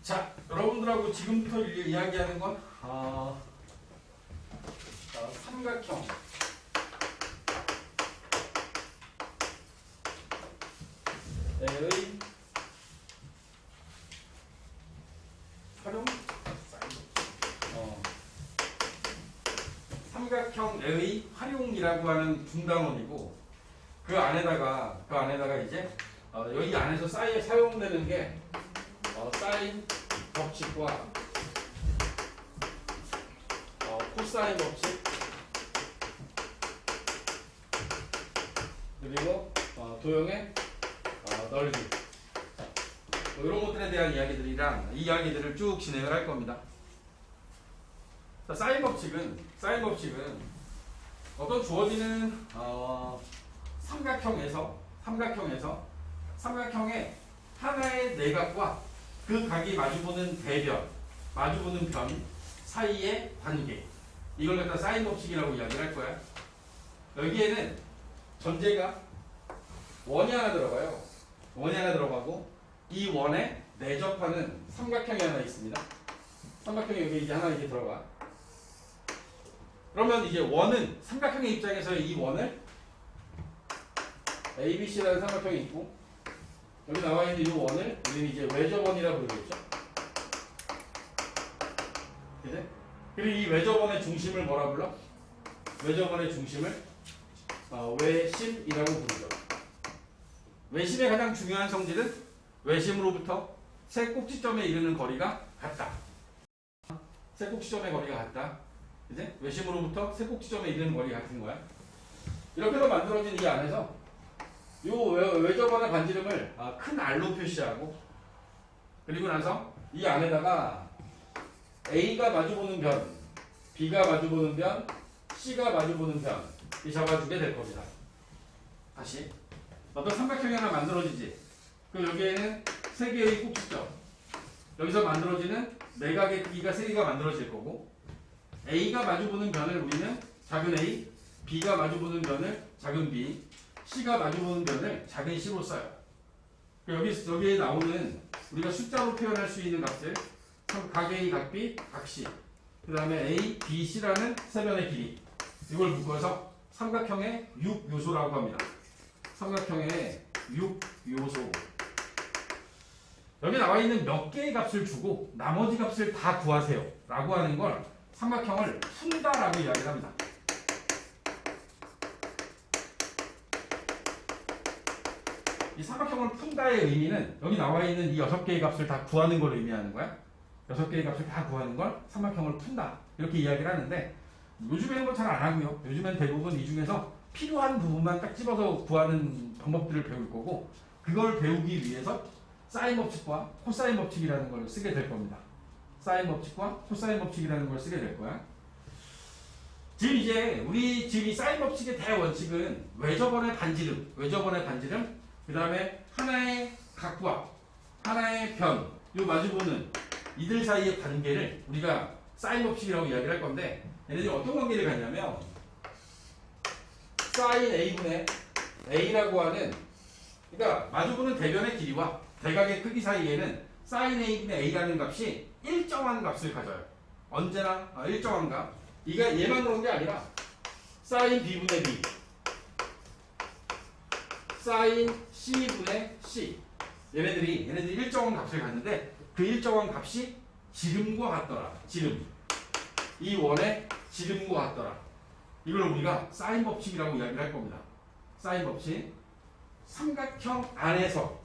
자, 여러분들하고 지금부터 이야기하는 건 삼각형의 활용, 삼각형의 활용이라고 하는 중단원이고 그 안에다가 이제 여기 안에서 사용되는 게 사인 법칙과 코사인 법칙 그리고 도형의 넓이 뭐 이런 것들에 대한 이야기들이랑 이야기들을 쭉 진행을 할 겁니다. 자, 사인 법칙은 어떤 주어지는 삼각형의 하나의 내각과 그 각이 마주보는 변 사이의 관계 이걸 갖다 사인 법칙이라고 이야기를 할 거야. 여기에는 전제가 원이 하나 들어가요. 원이 하나 들어가고 이 원에 내접하는 삼각형이 하나 있습니다. 삼각형이 여기 이제 하나 이제 들어가. 그러면 이제 원은 삼각형의 입장에서 이 원을 ABC라는 삼각형이 있고 여기 나와 있는 이 원을 우리는 이제 외접원이라고 부르겠죠. 그죠? 그리고 이 외접원의 중심을 뭐라 불러? 외접원의 중심을 외심이라고 부르죠. 외심의 가장 중요한 성질은 외심으로부터 세 꼭지점에 이르는 거리가 같다. 세 꼭지점의 거리가 같다. 이제 외심으로부터 세 꼭지점에 이르는 거리가 같은 거야. 이렇게 해서 만들어진 이 안에서 이 외접원의 반지름을 큰 R로 표시하고 그리고 나서 이 안에다가 A가 마주보는 변, B가 마주보는 변, C가 마주보는 변 이 잡아주게 될 겁니다. 다시 어떤 삼각형이 하나 만들어지지. 그럼 여기에는 세 개의 꼭지점 여기서 만들어지는 내각의 크기가 세 개가 만들어질 거고 A가 마주보는 변을 우리는 작은 a, B가 마주보는 변을 작은 b, C가 마주보는 변을 작은 c로 써요. 여기에 나오는 우리가 숫자로 표현할 수 있는 값을 각 A, 각 B, 각 C 그 다음에 A, B, C라는 세 변의 길이 이걸 묶어서 삼각형의 6요소라고 합니다. 삼각형의 6요소 여기 나와 있는 몇 개의 값을 주고 나머지 값을 다 구하세요 라고 하는 걸 삼각형을 푼다라고 이야기를 합니다. 이 삼각형을 푼다의 의미는 여기 나와 있는 이 6개의 값을 다 구하는 걸 의미하는 거야. 6개의 값을 다 구하는 걸 삼각형을 푼다 이렇게 이야기를 하는데 요즘에는 걸 잘 안 하고요. 요즘엔 대부분 이 중에서 필요한 부분만 딱 집어서 구하는 방법들을 배울 거고 그걸 배우기 위해서 사인 법칙과 코사인 법칙이라는 걸 쓰게 될 겁니다. 사인 법칙과 코사인 법칙이라는 걸 쓰게 될 거야. 지금 이 사인 법칙의 대원칙은 외접원의 반지름, 그 다음에 하나의 각과 하나의 변, 요 마주보는 이들 사이의 관계를 우리가 사인 법칙이라고 이야기를 할 건데 얘네들이 어떤 관계를 갖냐면 사인 A분의 A라고 하는 그러니까 마주보는 대변의 길이와 대각의 크기 사이에는 사인 A분의 A라는 값이 일정한 값을 가져요. 언제나 일정한 값. 얘만 그런 게 아니라 사인 B분의 B, 사인 C분의 C 얘네들이 일정한 값을 갖는데 그 일정한 값이 지름과 같더라. 이 원의 지름과 같더라. 이걸 우리가 사인 법칙이라고 이야기를 할 겁니다. 사인 법칙.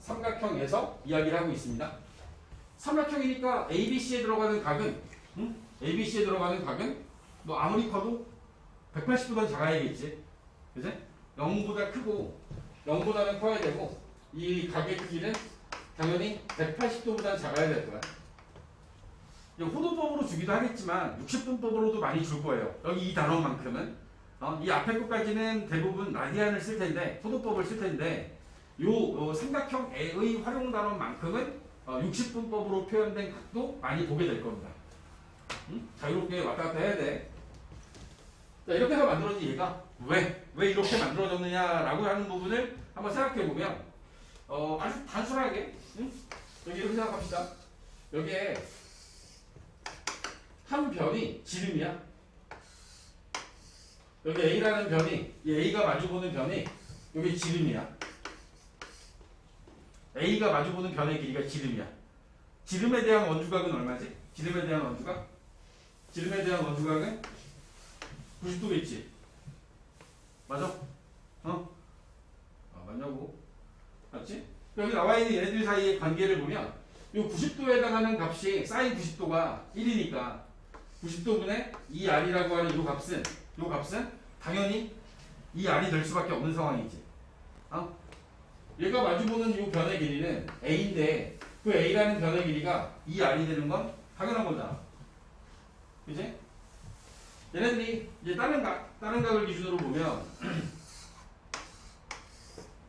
삼각형에서 이야기를 하고 있습니다. 삼각형이니까 ABC에 들어가는 각은 뭐 아무리 커도 180도보다 작아야겠지. 그치? 0보다 크고 0보다는 커야 되고 이 각의 크기는 당연히 180도보다 작아야 될 거야. 호도법으로 주기도 하겠지만 60분법으로도 많이 줄 거예요. 여기 이 단원만큼은 이 앞에 것까지는 대부분 라디안을 쓸 텐데 호도법을 쓸 텐데 요 삼각형의 활용 단원만큼은 60분법으로 표현된 각도 많이 보게 될 겁니다. 자유롭게 왔다 갔다 해야 돼. 자, 이렇게 해서 만들어진 얘가 왜 이렇게 만들어졌느냐라고 하는 부분을 한번 생각해 보면 아주 단순하게 여기 이렇게 생각합시다. 여기에 한 변이 지름이야. 여기 A라는 변이, 이 A가 마주보는 변이 여기 지름이야. A가 마주보는 변의 길이가 지름이야. 지름에 대한 원주각은 얼마지? 지름에 대한 원주각? 지름에 대한 원주각은 90도겠지? 맞아? 맞냐고? 맞지? 여기 나와 있는 얘네들 사이의 관계를 보면 이 90도에 해당하는 값이 사인 90도가 1이니까 90도분의 2R이라고 하는 이 값은 당연히 2R이 될 수밖에 없는 상황이지. 얘가 마주보는 이 변의 길이는 A인데 그 A라는 변의 길이가 2R이 되는 건 당연한 거잖아. 그치? 얘네들이 이제 다른 각을 기준으로 보면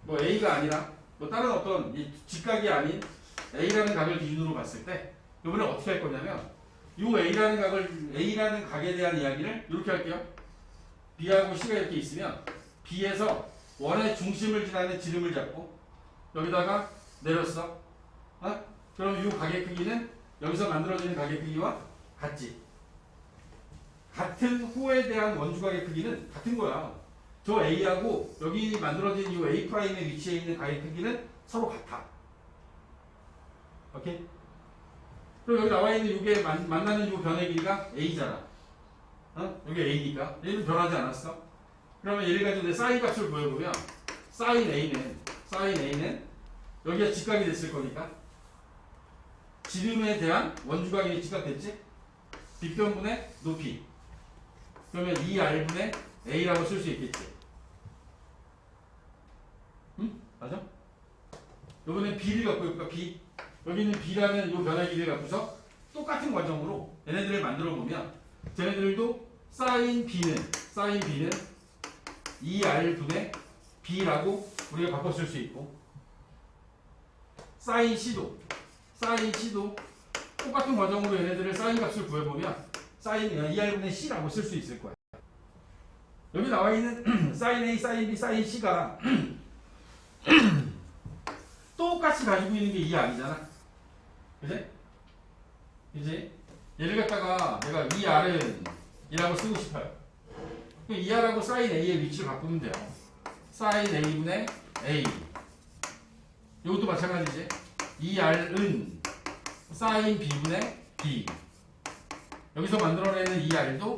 뭐 A가 아니라 뭐 다른 어떤 직각이 아닌 A라는 각을 기준으로 봤을 때 이번에 어떻게 할 거냐면 이 A라는 각에 대한 이야기를 이렇게 할게요. B하고 C가 이렇게 있으면 B에서 원의 중심을 지나는 지름을 잡고 여기다가 내렸어. 그럼 이 각의 크기는 여기서 만들어지는 각의 크기와 같지. 같은 호에 대한 원주각의 크기는 같은 거야. 저 A하고 여기 만들어진 이 A'의 위치에 있는 각의 크기는 서로 같아. 오케이? 그럼 여기 나와 있는 이게 만나는 이 변의 길이가 A잖아. 여기 A니까. 얘는 변하지 않았어. 그러면 얘를 가지고 내 사인 값을 보여보면 사인 A는 여기가 직각이 됐을 거니까 지름에 대한 원주각이 직각됐지? 빗변분의 높이. 그러면 2R분의 A라고 쓸 수 있겠지. 응? 맞아? 요번엔 B를 갖고 있을까? B. 여기 있는 B라는 이 변의 길이를 갖고서 똑같은 과정으로 얘네들을 만들어 보면 쟤네들도 사인 B는 2R분의 B라고 우리가 바꿔 쓸 수 있고 사인 C도 똑같은 과정으로 얘네들의 사인 값을 구해보면 사인 2R분의 C라고 쓸 수 있을 거야. 여기 나와 있는 사인 A, 사인 B, 사인 C가 똑같이 가지고 있는 게 2R이잖아. 그지? 그지? 얘를 갖다가 내가 2R은 이라고 쓰고 싶어요. 그럼 2R하고 사인 A의 위치를 바꾸면 돼요. 사인 A분의 A. 이것도 마찬가지지. 2R은 사인 B분의 B. 여기서 만들어내는 2R도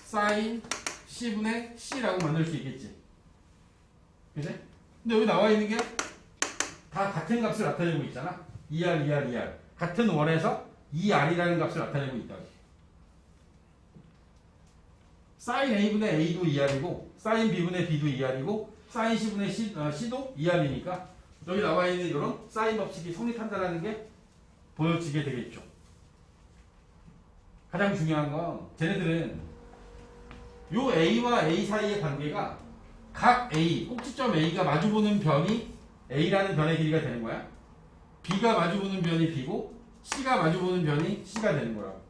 사인 C분의 C라고 만들 수 있겠지. 그치? 근데 여기 나와 있는 게 다 같은 값을 나타내고 있잖아. 2R. 같은 원에서 2R이라는 값을 나타내고 있다. 사인 A분의 A도 2R이고 사인 B분의 B도 2R이고 사인 C분의 C도 2R이니까 여기 나와 있는 이런 사인 법칙이 성립한다는 게 보여지게 되겠죠. 가장 중요한 건 쟤네들은 요 A와 A 사이의 관계가 각 A, 꼭지점 A가 마주보는 변이 A라는 변의 길이가 되는 거야. B가 마주보는 변이 B고 C가 마주보는 변이 C가 되는 거라고.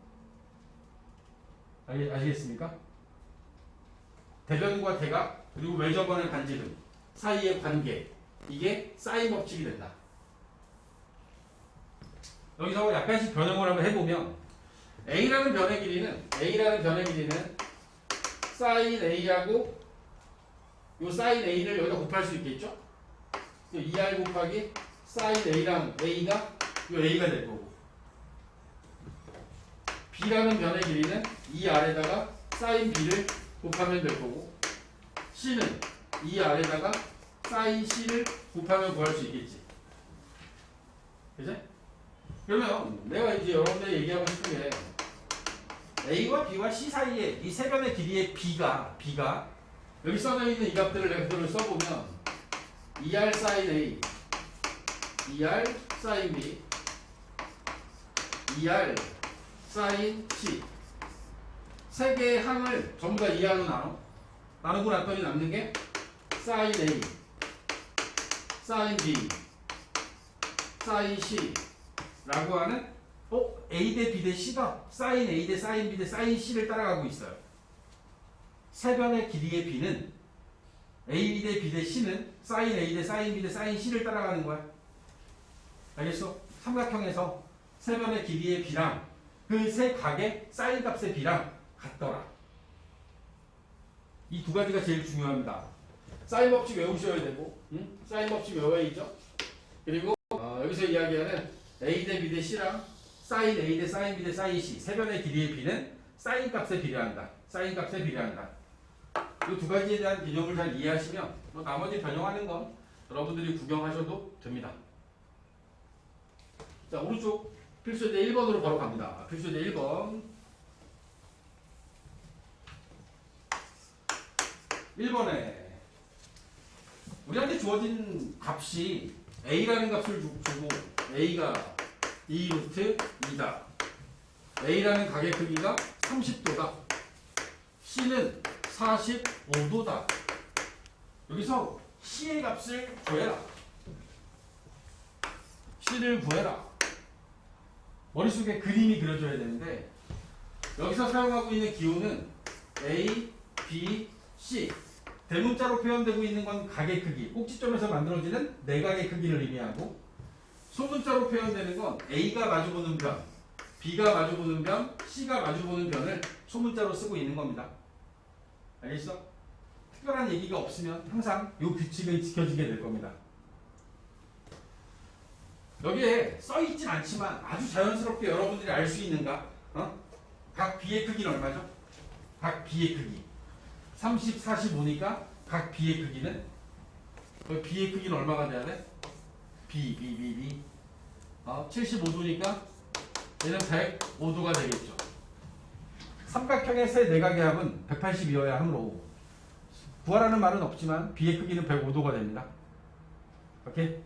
아시겠습니까? 대변과 대각 그리고 외접원의 간지름 사이의 관계 이게 사인 법칙이 된다. 여기서 약간씩 변형을 한번 해보면 A라는 변의 길이는 사인 A하고 요 사인 A를 여기다 곱할 수 있겠죠? 2R 곱하기 사인 A랑 A가 요 A가 될 거고 B라는 변의 길이는 2R에다가 사인 B를 곱하면 될 거고 C는 2R에다가 사인 C를 곱하면 구할 수 있겠지. 그치? 그러면 내가 이제 여러분들 얘기하고 싶은 게 A와 B와 C 사이에 이 세 변의 길이의 B가 여기 써져 있는 이 값들을 내가 그대로 써보면 2R 사인 A, 2R 사인 B, 2R 사인 C 세 개의 항을 전부 다 2R로 나누고 났더니 남는 게 사인 A, 사인 B, 사인 C 라고 하는 A 대 B 대 C가 사인 A 대 사인 B 대 사인 C를 따라가고 있어요. 세 변의 길이의 B는 A 대 B 대 C는 사인 A 대 사인 B 대 사인 C를 따라가는 거야. 알겠어? 삼각형에서 세 변의 길이의 B랑 그 세 각의 사인 값의 B랑 같더라. 이 두 가지가 제일 중요합니다. 사인 법칙 외우셔야 되고, 사인 법칙 외워야죠. 그리고 여기서 이야기하는 A 대 B 대 C랑 사인 A 대 사인 B 대 사인 C 세 변의 길이의 B는 사인 값에 비례한다. 사인 값에 비례한다. 이 두 가지에 대한 개념을 잘 이해하시면 나머지 변형하는 건 여러분들이 구경하셔도 됩니다. 자, 오른쪽 필수제 1번으로 바로 갑니다. 필수제 1번. 1번에 우리한테 주어진 값이 A라는 값을 주고 A가 2루트 2다. A라는 각의 크기가 30도다. C는 45도다. 여기서 C의 값을 구해라. C를 구해라. 머릿속에 그림이 그려져야 되는데 여기서 사용하고 있는 기호는 A, B, C. 대문자로 표현되고 있는 건 각의 크기, 꼭지점에서 만들어지는 내각의 크기를 의미하고 소문자로 표현되는 건 A가 마주보는 변, B가 마주보는 변, C가 마주보는 변을 소문자로 쓰고 있는 겁니다. 알겠어? 특별한 얘기가 없으면 항상 이 규칙은 지켜지게 될 겁니다. 여기에 써있진 않지만 아주 자연스럽게 여러분들이 알 수 있는가? 각 B의 크기는 얼마죠? 각 B의 크기 30, 45니까 각 B의 크기는 B의 크기는 얼마가 돼야 돼? B 75도니까 얘는 105도가 되겠죠. 삼각형의 세 내각의 합은 180이어야 하므로 구하라는 말은 없지만 B의 크기는 105도가 됩니다. 오케이?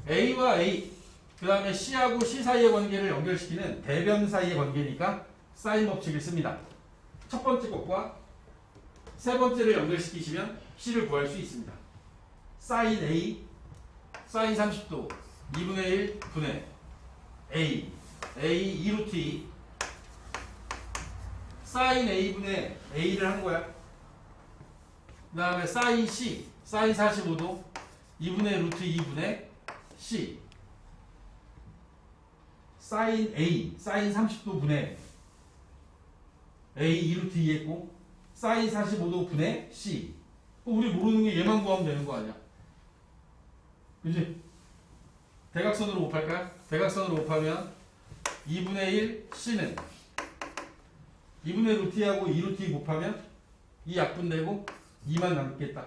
A와 A 그 다음에 C하고 C 사이의 관계를 연결시키는 대변 사이의 관계니까 사인 법칙을 씁니다. 첫 번째 것과 세 번째를 연결시키시면 C를 구할 수 있습니다. 사인 A, 사인 30도 2분의 1 분의 A 2루트 2 사인 A분의 A를 한 거야. 그 다음에 사인 C, 사인 45도 2분의 루트 2분의 C 사인 A, 사인 30도 분의 A 2루트 2 했고 사인 45도 분의 C. 우리 모르는 게 얘만 구하면 되는 거 아니야? 그지? 대각선으로 곱할까요? 대각선으로 곱하면 2분의 1 C는 2분의 루트 2하고 2루트 2 곱하면 2 약분되고 2만 남겠다.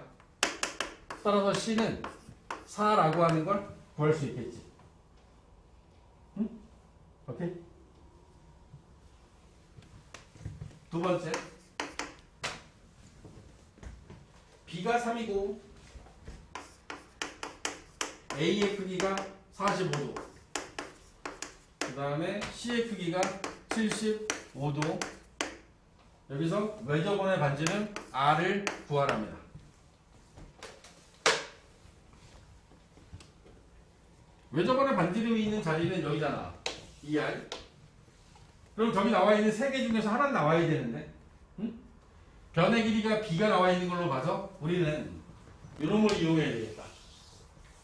따라서 C는 4라고 하는 걸 구할 수 있겠지. 응? 오케이? 두 번째. B가 3이고 A의 크기가 45도 그 다음에 C의 크기가 75도 여기서 외접원의 반지는 R을 구하랍니다. 외접원의 반지름이 있는 자리는 여기잖아. 2R. 그럼 저기 나와 있는 세 개 중에서 하나는 나와야 되는데 응? 변의 길이가 B가 나와 있는 걸로 봐서 우리는 이런 걸 이용해야 되겠다.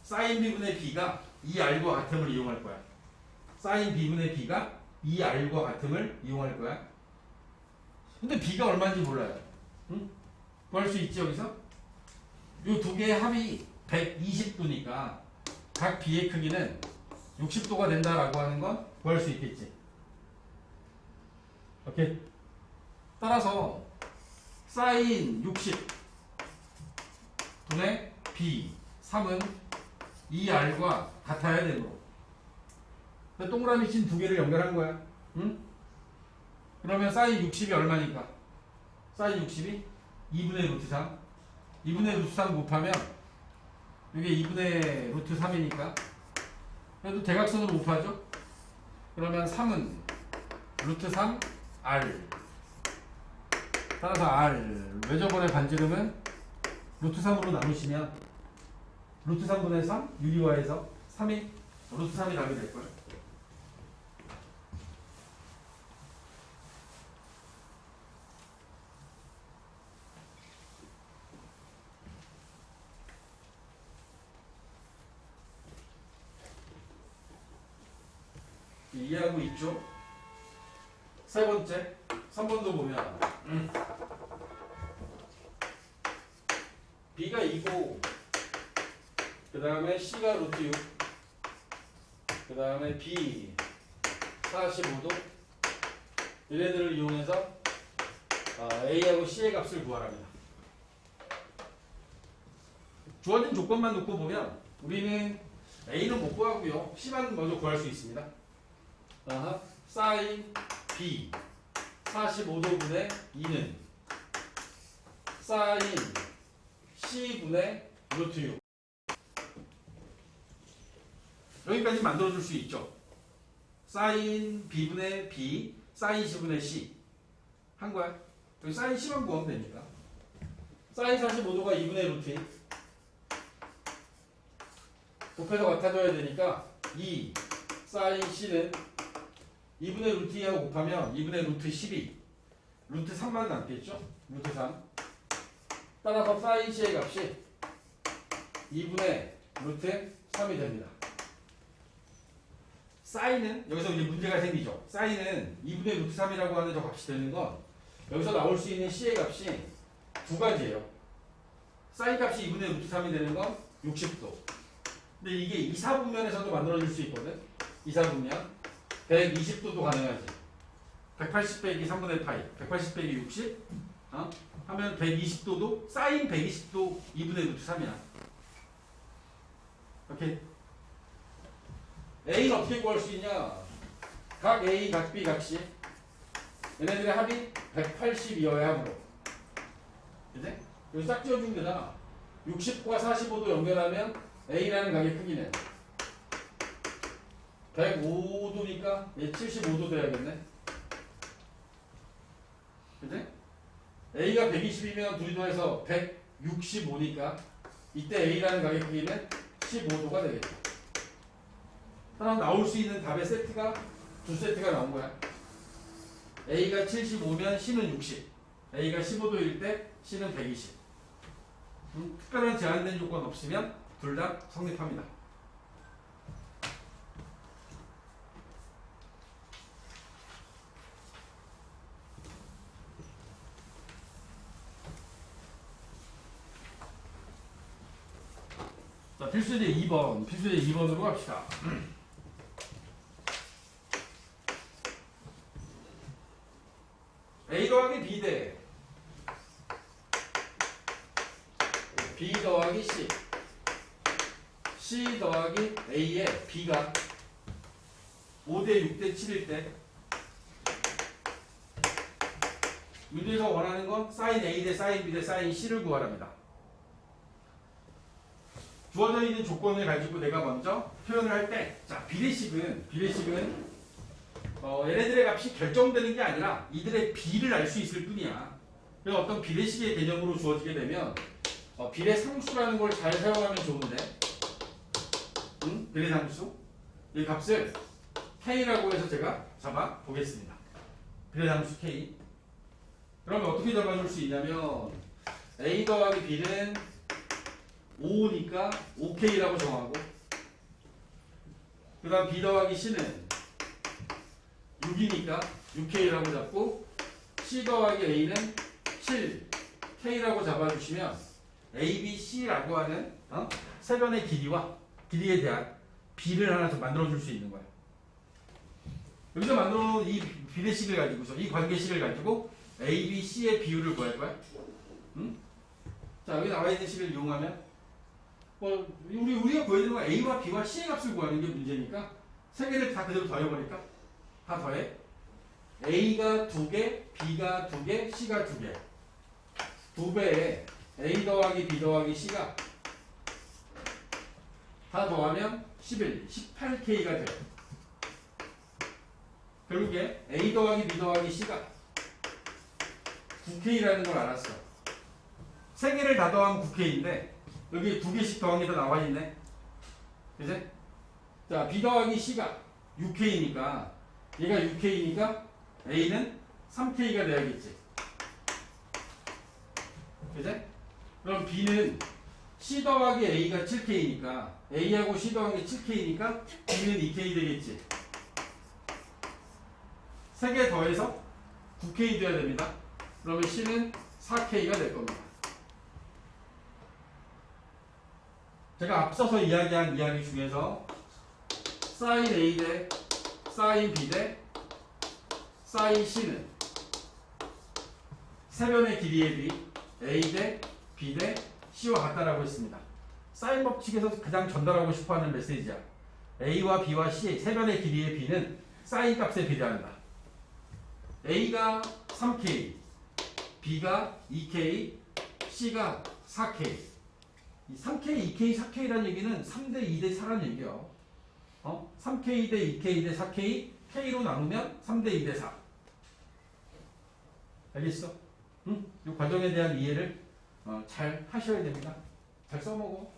사인 B분의 B가 2R과 같음을 이용할 거야. 사인 B분의 B가 2R과 같음을 이용할 거야. 근데 B가 얼마인지 몰라요. 응? 구할 수 있지 여기서? 이 두 개의 합이 120도니까 각 B의 크기는 60도가 된다라고 하는 건 구할 수 있겠지. 오케이. 따라서 사인 60 분의 B 3은 2R과 같아야 되므로 동그라미 친 두 개를 연결한 거야. 응? 그러면 사인 60이 얼마니까? 사인 60이 2분의 루트 3 2분의 루트 3 곱하면 이게 2분의 루트 3이니까 그래도 대각선으로 곱하죠? 그러면 3은 루트 3 R 따라서 R 외접원의 반지름은 루트 3으로 나누시면 루트 3분의 3 유리화해서 3이 루트 3이 답이 될 거예요. 이해하고 있죠? 세 번째, 3번도 보면 B가 2고 그 다음에 C가 루트 6 그 다음에 B 45도 얘네들을 이용해서 A하고 C의 값을 구하랍니다. 주어진 조건만 놓고 보면 우리는 A는 못 구하고요. C만 먼저 구할 수 있습니다. 사인 B 45도분의 2는 사인 C분의 루트 6 여기까지 만들어줄 수 있죠. 사인 B분의 B 사인 C분의 C 한 거야. 여기 사인 C만 구하면 되니까 사인 45도가 2분의 루트 2 곱해서 같아져야 되니까 2 사인 C는 2분의 루트 2하고 곱하면 2분의 루트 12 루트 3만 남겠죠? 루트 3 따라서 사인 C의 값이 2분의 루트 3이 됩니다. 사인은 여기서 이제 문제가 생기죠. 사인은 2분의 루트 3이라고 하는 저 값이 되는 건 여기서 나올 수 있는 C의 값이 두 가지예요. 사인 값이 2분의 루트 3이 되는 건 60도. 근데 이게 이사분면에서도 만들어질 수 있거든. 이사분면 120도도 가능하지. 180 빼기 3분의 파이 180 빼기 60 하면 120도도 사인 120도 2분의 루트 3이야. 오케이. A는 어떻게 구할 수 있냐? 각 A, 각 B, 각 C 얘네들의 합이 180이어야 하므로 그치? 여기 싹 지어준 거잖아. 60과 45도 연결하면 A라는 각의 크기는 105도니까 얘 75도 돼야겠네. 그치? A가 120이면 둘이 더해서 165니까 이때 A라는 각의 크기는 15도가 되겠죠. 하나 나올 수 있는 답의 세트가 두 세트가 나온 거야. A가 75면 C는 60 A가 15도일 때 C는 120 특별한 제한된 조건 없으면 둘 다 성립합니다. 자, 필수제 2번 필수제 2번으로 갑시다. A 더하기 B 대 B 더하기 C C 더하기 A의 B가 5대 6대 7일 때 문제에서 원하는 건 사인 A 대 사인 B 대 사인 C를 구하랍니다. 주어져 있는 조건을 가지고 내가 먼저 표현을 할 때 자 비례식은 얘네들의 값이 결정되는 게 아니라 이들의 비를 알 수 있을 뿐이야. 그래서 어떤 비례식의 개념으로 주어지게 되면 비례상수라는 걸 잘 사용하면 좋은데 비례상수 이 값을 K라고 해서 제가 잡아 보겠습니다. 비례상수 K 그러면 어떻게 잡아줄 수 있냐면 A 더하기 B는 5니까 5K라고 정하고 그 다음 B 더하기 C는 6이니까 6K라고 잡고 C 더하기 A는 7K라고 잡아주시면 A, B, C라고 하는 세 변의 길이에 대한 비를 하나 더 만들어줄 수 있는 거야. 여기서 만들어놓은 이 비례식을 가지고서 이 관계식을 가지고 A, B, C의 비율을 구할 거야. 자 여기 나와 있는 식을 이용하면 우리가 구해야 되는 건 A와 B와 C의 값을 구하는 게 문제니까 세 개를 다 그대로 더해버릴까? 다 더해. A가 2개, B가 2개, C가 2개. 2배에 A 더하기 B 더하기 C가 다 더하면 11, 18K가 돼요. 결국에 A 더하기 B 더하기 C가 9K라는 걸 알았어. 세 개를 다 더하면 9K인데 여기 2개씩 더한 게 더 나와 있네. 그치? 자, B 더하기 C가 6K니까 얘가 6K니까 A는 3K가 돼야겠지. 그치? 그럼 B는 C 더하기 A가 7K니까 A하고 C 더하기 7K니까 B는 2K 되겠지. 3개 더해서 9K 돼야 됩니다. 그러면 C는 4K가 될 겁니다. 제가 앞서서 이야기한 이야기 중에서 sin A 대 sin B 대 sin C는 세변의 길이의 비 A 대 B 대 C와 같다라고 했습니다. 사인 법칙에서 가장 전달하고 싶어하는 메시지야. A와 B와 C의 세변의 길이의 B는 사인 값에 비례한다. A가 3K, B가 2K, C가 4K. 이 3K, 2K, 4K라는 얘기는 3대 2대 4라는 얘기야. 3K 대 2K 대 4K, K로 나누면 3대 2대 4. 알겠어? 응? 이 과정에 대한 이해를 잘 하셔야 됩니다. 잘 써먹어.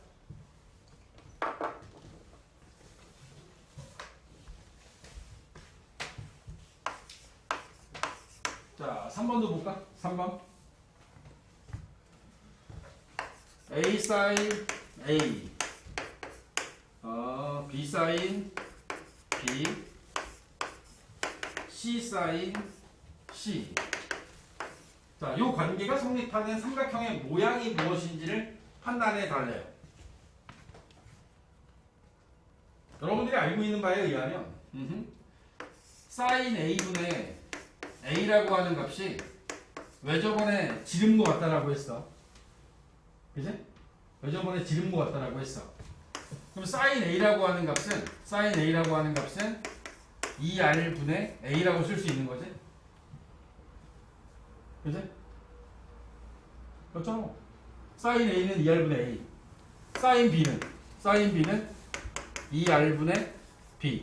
자, 3번도 볼까? 3번. A sin A, B sin B, C sin C. 자, 이 관계가 성립하는 삼각형의 모양이 무엇인지를 판단해 달래요. 여러분들이 알고 있는 바에 의하면 sin A분의 A라고 하는 값이 왜 저번에 지름도 같다라고 했어? 그지? 왜 저번에 지름도 같다라고 했어? 그럼 sin A라고 하는 값은 2R분의 A라고 쓸 수 있는 거지? 그지? 그렇잖아. sin A는 2R분의 A. sin B는 2R분의 B.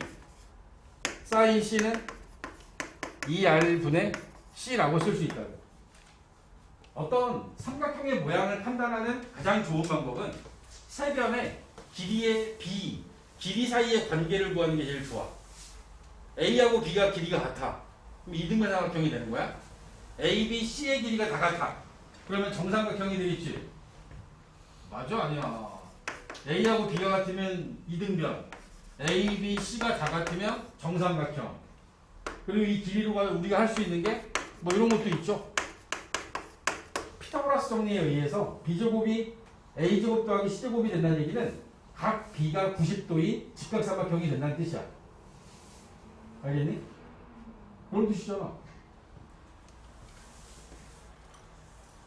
sin C는 2R분의 C라고 쓸 수 있다고. 어떤 삼각형의 모양을 판단하는 가장 좋은 방법은 세변의 길이의 B, 길이 사이의 관계를 구하는 게 제일 좋아. A하고 B가 길이가 같아. 그럼 이등변 삼각형이 되는 거야. A, B, C의 길이가 다 같아. 그러면 정삼각형이 되겠지. 맞아? 아니야. A하고 B가 같으면 이등변, A, B, C가 다 같으면 정삼각형. 그리고 이 길이로 우리가 할 수 있는 게 뭐 이런 것도 있죠. 피타고라스 정리에 의해서 B제곱이 A제곱 더하기 C제곱이 된다는 얘기는 각 B가 90도인 직각삼각형이 된다는 뜻이야. 알겠니? 그런 뜻이잖아.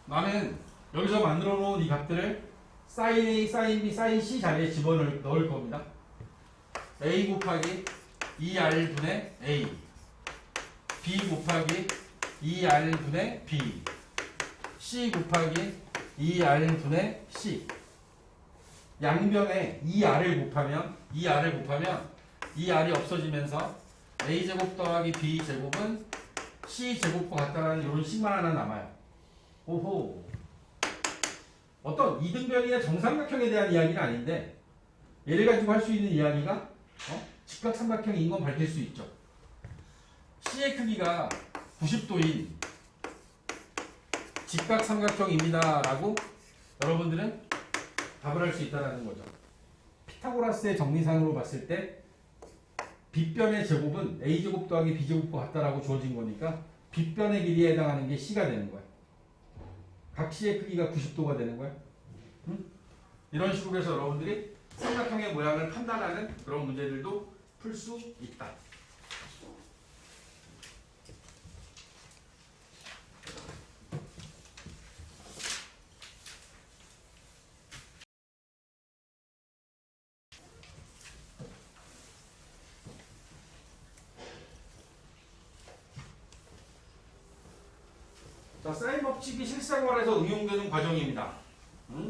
나는 여기서 만들어 놓은 이 값들을 sin A, sin B, sin C 자리에 집어넣을 겁니다. A 곱하기 2R분의 A, B 곱하기 2R분의 B, C 곱하기 2R분의 C. 양변에 2R을 곱하면 이 R이 없어지면서 A제곱 더하기 B제곱은 C제곱과 같다는 이런 식만 하나 남아요. 오호. 어떤 이등변이나 정삼각형에 대한 이야기는 아닌데 얘를 가지고 할 수 있는 이야기가 직각삼각형인 건 밝힐 수 있죠. C의 크기가 90도인 직각삼각형입니다 라고 여러분들은 답을 할 수 있다는 거죠. 피타고라스의 정리상으로 봤을 때 빗변의 제곱은 A제곱 더하기 B제곱과 같다라고 주어진 거니까 빗변의 길이에 해당하는 게 C가 되는 거야. 각 C의 크기가 90도가 되는 거야. 응? 이런 식으로 해서 여러분들이 삼각형의 모양을 판단하는 그런 문제들도 풀 수 있다. 자, 사인 법칙이 실생활에서 응용되는 과정입니다.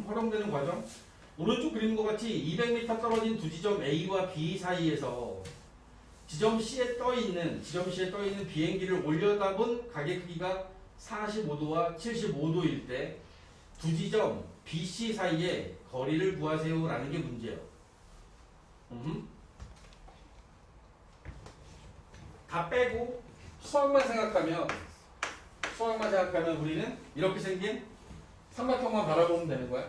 활용되는 과정. 오른쪽 그리는 것 같이 200m 떨어진 두 지점 A와 B 사이에서 지점 C에 떠 있는 비행기를 올려다본 가게 크기가 45도와 75도일 때 두 지점 B, C 사이에 거리를 구하세요라는 게 문제예요. 다 빼고 수학만 생각하면 우리는 이렇게 생긴 삼각형만 바라보면 되는 거야.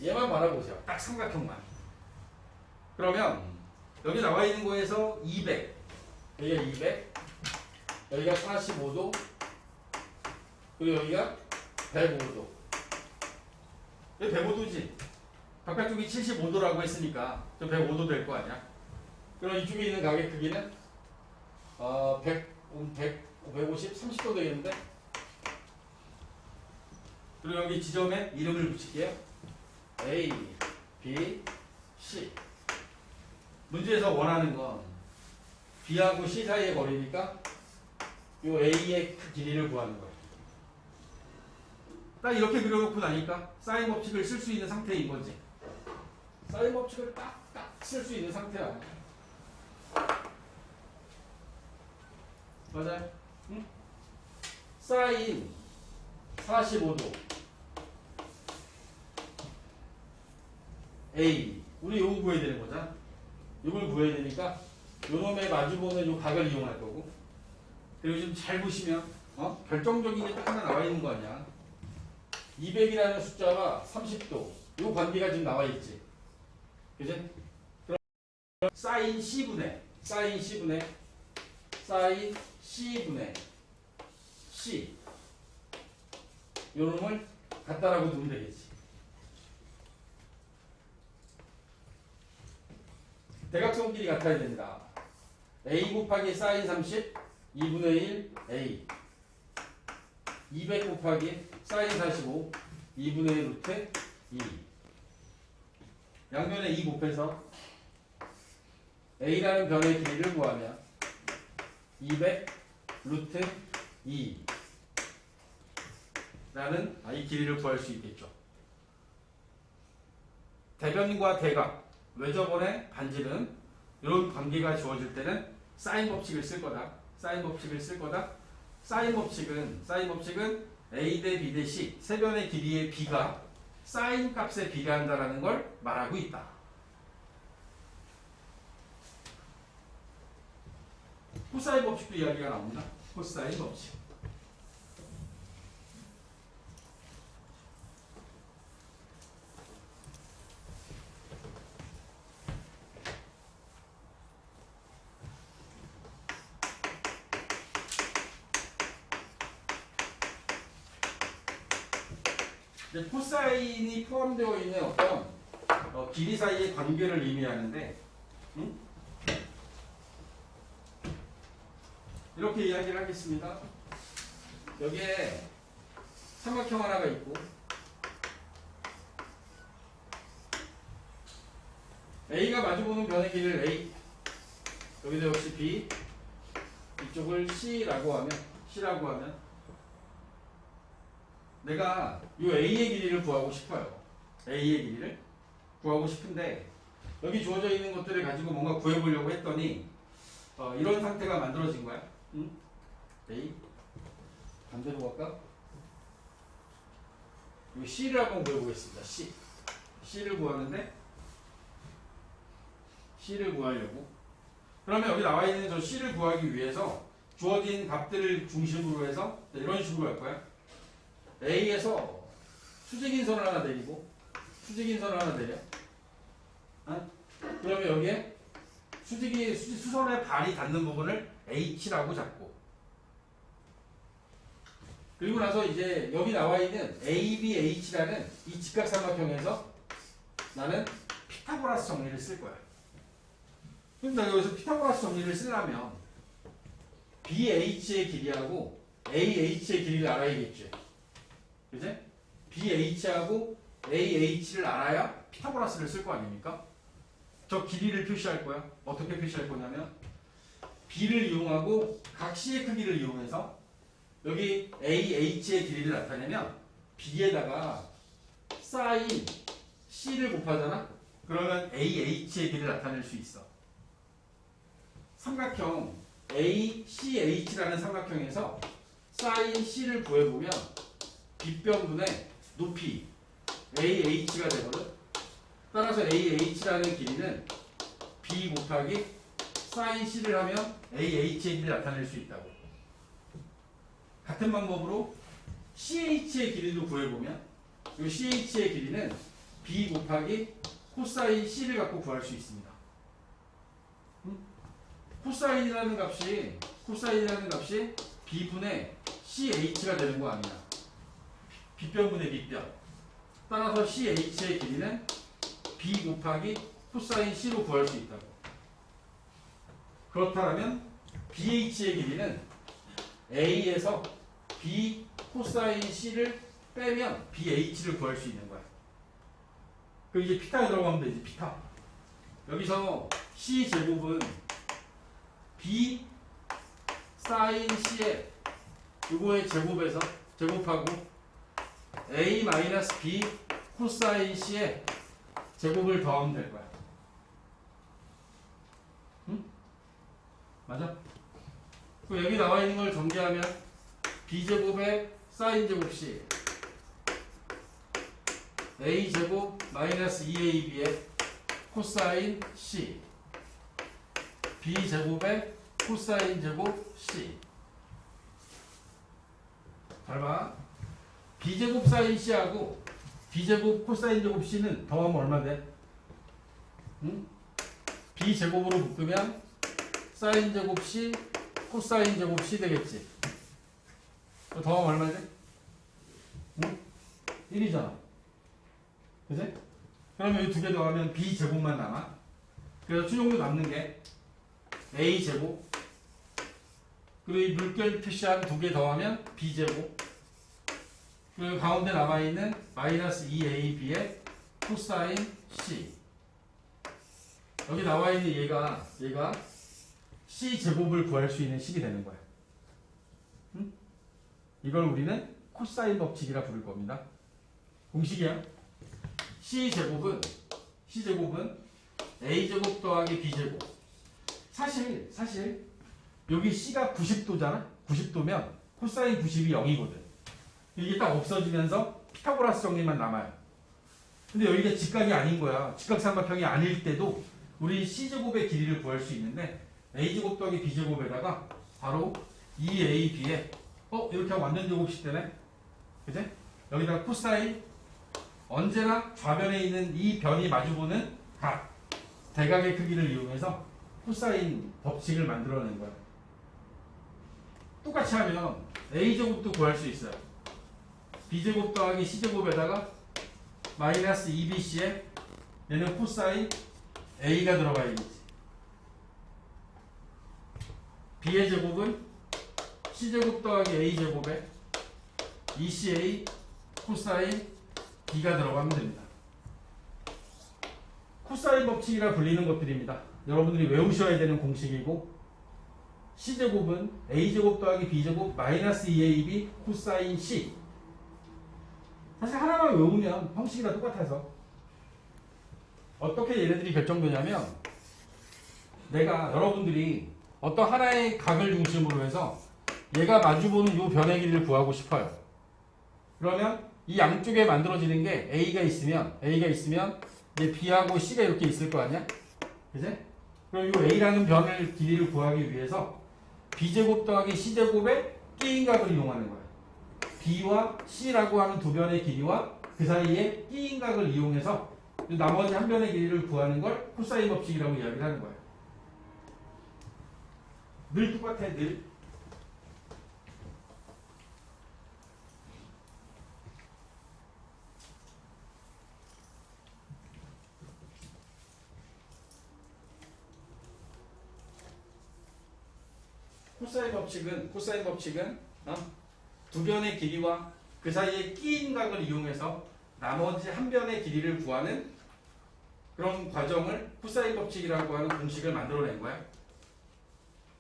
얘만 바라보세요. 딱 삼각형만. 그러면 여기 나와 있는 거에서 200, 여기가 200, 여기가 45도, 그리고 여기가 105도. 여기 105도지. 바깥쪽이 75도라고 했으니까 저 105도 될 거 아니야. 그럼 이쪽에 있는 가게 크기는 150, 30도 되겠는데? 그리고 여기 지점에 이름을 붙일게요. A, B, C. 문제에서 원하는 건 B하고 C 사이의 거리니까 이 A의 길이를 구하는 거예요. 딱 이렇게 그려놓고 나니까 사인 법칙을 쓸 수 있는 상태인 거지. 사인 법칙을 딱딱 쓸 수 있는 상태야. 맞아요? 응? 사인 45도 A, 우리 요거 구해야 되는 거잖아. 이걸 구해야 되니까 요놈에 마주보는 요 각을 이용할 거고, 그리고 지금 잘 보시면 결정적인 게 딱 하나 나와 있는 거 아니야. 200이라는 숫자가 30도, 요 관계가 지금 나와 있지. 그지? 그럼 사인 C분의 C 요 놈을 갖다라고 두면 되겠지. 대각선끼리 같아야 된다. A 곱하기 사인 30 2분의 1 A, 200 곱하기 사인 45 2분의 1 루트 2. 양변에 2 곱해서 A라는 변의 길이를 구하면 200 루트 2 라는 이 길이를 구할 수 있겠죠. 대변과 대각, 외접원의 반지름, 이런 관계가 주어질 때는 사인 법칙을 쓸 거다. 사인 법칙은 A 대 B 대 C, 세 변의 길이의 B가 사인 값에 비례한다라는 걸 말하고 있다. 코사인 법칙도 이야기가 나옵니다. 코사인 법칙. 코사인이 포함되어 있는 어떤 길이 사이의 관계를 의미하는데, 이렇게 이야기를 하겠습니다. 여기에 삼각형 하나가 있고, A가 마주보는 변의 길이를 A, 여기도 역시 B, 이쪽을 C라고 하면 내가 이 A의 길이를 구하고 싶어요. A의 길이를 구하고 싶은데 여기 주어져 있는 것들을 가지고 뭔가 구해보려고 했더니 이런 상태가 만들어진 거야. A 반대로 갈까? 이 C를 한번 구해보겠습니다. C를 구하는데 C를 구하려고, 그러면 여기 나와 있는 저 C를 구하기 위해서 주어진 값들을 중심으로 해서 이런 식으로 할 거야. A에서 수직인선을 하나 내리고 수직인선을 하나 내려. 그러면 여기에 수선의 발이 닿는 부분을 H라고 잡고, 그리고 나서 이제 여기 나와 있는 ABH라는 이 직각삼각형에서 나는 피타고라스 정리를 쓸 거야. 그럼 나 여기서 피타고라스 정리를 쓰려면 BH의 길이하고 AH의 길이를 알아야겠지. 그지? BH하고 AH를 알아야 피타고라스를 쓸 거 아닙니까? 저 길이를 표시할 거야. 어떻게 표시할 거냐면 B를 이용하고 각 C의 크기를 이용해서 여기 AH의 길이를 나타내면 B에다가 사인 C를 곱하잖아? 그러면 AH의 길이를 나타낼 수 있어. 삼각형 ACH라는 삼각형에서 사인 C를 구해보면 빗변분의 높이 AH가 되거든. 따라서 AH라는 길이는 B 곱하기 사인 C를 하면 AH의 길이를 나타낼 수 있다고. 같은 방법으로 CH의 길이도 구해보면 이 CH의 길이는 B 곱하기 코사인 C를 갖고 구할 수 있습니다. 코사인이라는 값이 B분의 CH가 되는 거 아니야. B변분의 B변. 따라서 CH의 길이는 B 곱하기 코사인 C로 구할 수 있다고. 그렇다면 BH의 길이는 A에서 B 코사인 C를 빼면 BH를 구할 수 있는 거야. 그럼 이제 피타에 들어가면 되지. 피타. 여기서 C 제곱은 B 사인 C에 이거의 제곱에서 제곱하고 A 마이너스 B 코사인 C에 제곱을 더하면 될 거야. 응? 맞아? 그럼 여기 나와 있는 걸 전개하면 B 제곱에 사인 제곱 C A 제곱 마이너스 2AB에 코사인 C B 제곱에 코사인 제곱 C. 잘 봐. B 제곱 사인 C하고 B 제곱 코사인 제곱 C는 더하면 얼마 돼? 응? B 제곱으로 묶으면 사인 제곱 C 코사인 제곱 C 되겠지. 더하면 얼마 돼? 응? 1이잖아. 그치? 그러면 이 두 개 더하면 B 제곱만 남아. 그래서 최종적으로 남는 게 A 제곱. 그리고 이 물결 표시한 두 개 더하면 B 제곱. 그리고 가운데 남아있는 마이너스 2AB의 코사인 C. 여기 나와있는 얘가 C 제곱을 구할 수 있는 식이 되는 거야. 응? 이걸 우리는 코사인 법칙이라 부를 겁니다. 공식이야. C 제곱은 A 제곱 더하기 B 제곱. 사실 여기 C가 90도잖아. 90도면 코사인 90이 0이거든. 이게 딱 없어지면서 피타고라스 정리만 남아요. 근데 여기가 직각이 아닌 거야. 직각삼각형이 아닐 때도 우리 C제곱의 길이를 구할 수 있는데 A제곱 더하기 B제곱에다가 바로 2AB에 이렇게 하면 완전 제곱식 되네. 그치? 여기다가 코사인 언제나 좌변에 있는 이 변이 마주보는 각 대각의 크기를 이용해서 코사인 법칙을 만들어낸 거야. 똑같이 하면 A제곱도 구할 수 있어요. B제곱 더하기 C제곱에다가 마이너스 2BC에 얘는 코사인 A가 들어가야겠지. B의 제곱은 C제곱 더하기 A제곱에 2CA 코사인 B가 들어가면 됩니다. 코사인 법칙이라 불리는 것들입니다. 여러분들이 외우셔야 되는 공식이고 C제곱은 A제곱 더하기 B제곱 마이너스 2AB 코사인 C. 사실 하나만 외우면 형식이랑 똑같아서 어떻게 얘네들이 결정되냐면 내가 여러분들이 어떤 하나의 각을 중심으로 해서 얘가 마주보는 이 변의 길이를 구하고 싶어요. 그러면 이 양쪽에 만들어지는 게 A가 있으면 이제 B하고 C가 이렇게 있을 거 아니야? 그치? 그럼 이 A라는 변의 길이를 구하기 위해서 B제곱 더하기 C제곱의 끼인각을 이용하는 거야. B와 C라고 하는 두 변의 길이와 그 사이에 끼인각을 이용해서 나머지 한 변의 길이를 구하는 걸 코사인 법칙이라고 이야기를 하는 거야. 늘 똑같아, 늘. 코사인 법칙은 두 변의 길이와 그 사이에 끼인 각을 이용해서 나머지 한 변의 길이를 구하는 그런 과정을 코사인 법칙이라고 하는 공식을 만들어낸 거야.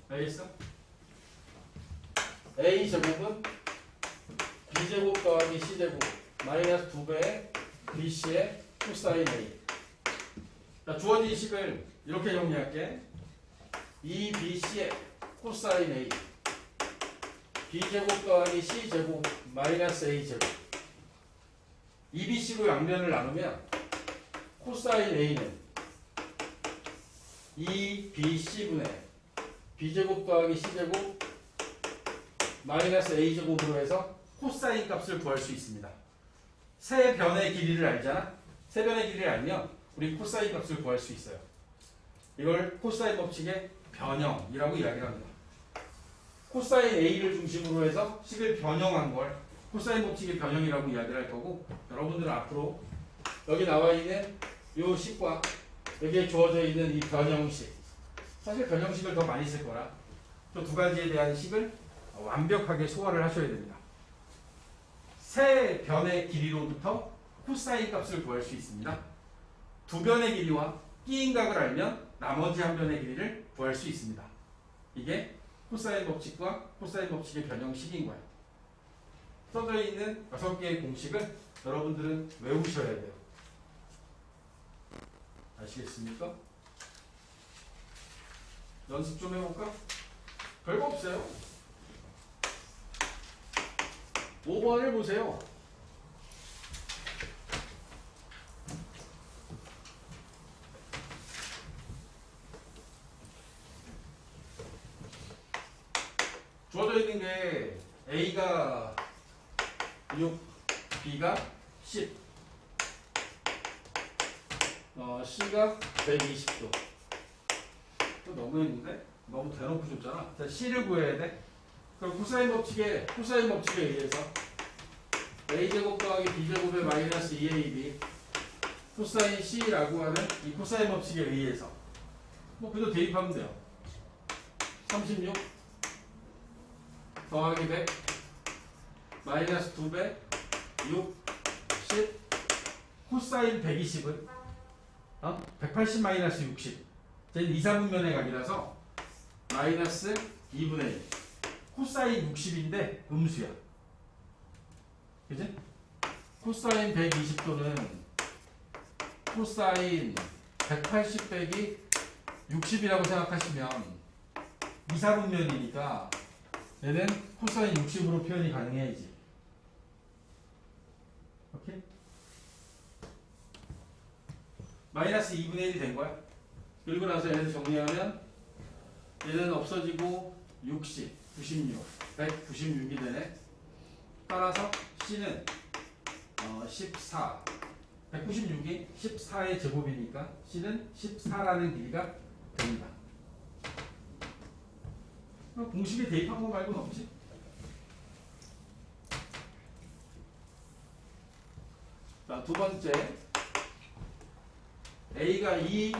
알겠어? A 제곱은 B 제곱 더하기 C 제곱 마이너스 2배의 BC의 코사인 A. 자, 주어진 식을 이렇게 정리할게. 2BC의 코사인 A B제곱 더하기 C제곱 마이너스 A제곱 2BC로 양변을 나누면 코사인 A는 2BC분의 B제곱 더하기 C제곱 마이너스 A제곱으로 해서 코사인 값을 구할 수 있습니다. 세 변의 길이를 알잖아? 세 변의 길이를 알면 우리 코사인 값을 구할 수 있어요. 이걸 코사인 법칙의 변형이라고 이야기를 합니다. 코사인 A를 중심으로 해서 식을 변형한 걸 코사인 법칙의 변형이라고 이야기를 할 거고, 여러분들은 앞으로 여기 나와 있는 요 식과 여기에 주어져 있는 이 변형식, 사실 변형식을 더 많이 쓸 거라 저 두 가지에 대한 식을 완벽하게 소화를 하셔야 됩니다. 세 변의 길이로부터 코사인 값을 구할 수 있습니다. 두 변의 길이와 끼인 각을 알면 나머지 한 변의 길이를 구할 수 있습니다. 이게 코사인 법칙과 코사인 법칙의 변형식인 거예요. 써져 있는 6개의 공식을 여러분들은 외우셔야 돼요. 아시겠습니까? 연습 좀 해볼까? 별거 없어요. 5번을 보세요. 주어져 있는 게 A가 6, B가 10, C가 120도. 또 너무 했는데? 너무 대놓고 줬잖아. 자, C를 구해야 돼. 그럼 코사인 법칙에 의해서 A제곱 더하기 B제곱의 마이너스 2AB 코사인 C라고 하는 이 코사인 법칙에 의해서 뭐 그대로 대입하면 돼요. 36 더하기 100 마이너스 2배 6 10 코사인 120은 180 마이너스 60 쟤는 2, 3분면의 각이라서 마이너스 2분의 1 코사인 60인데 음수야. 그치? 코사인 120도는 코사인 180 빼기 60이라고 생각하시면 2, 4분면이니까 얘는 코사인 60으로 표현이 가능해야지. 오케이? 마이너스 2분의 1이 된 거야. 그리고 나서 얘를 정리하면 얘는 없어지고 60, 96, 196이 되네. 따라서 C는 14, 196이 14의 제곱이니까 C는 14라는 길이가 됩니다. 공식에 대입한 거 말고는 없지. 자, 두 번째 A가 2,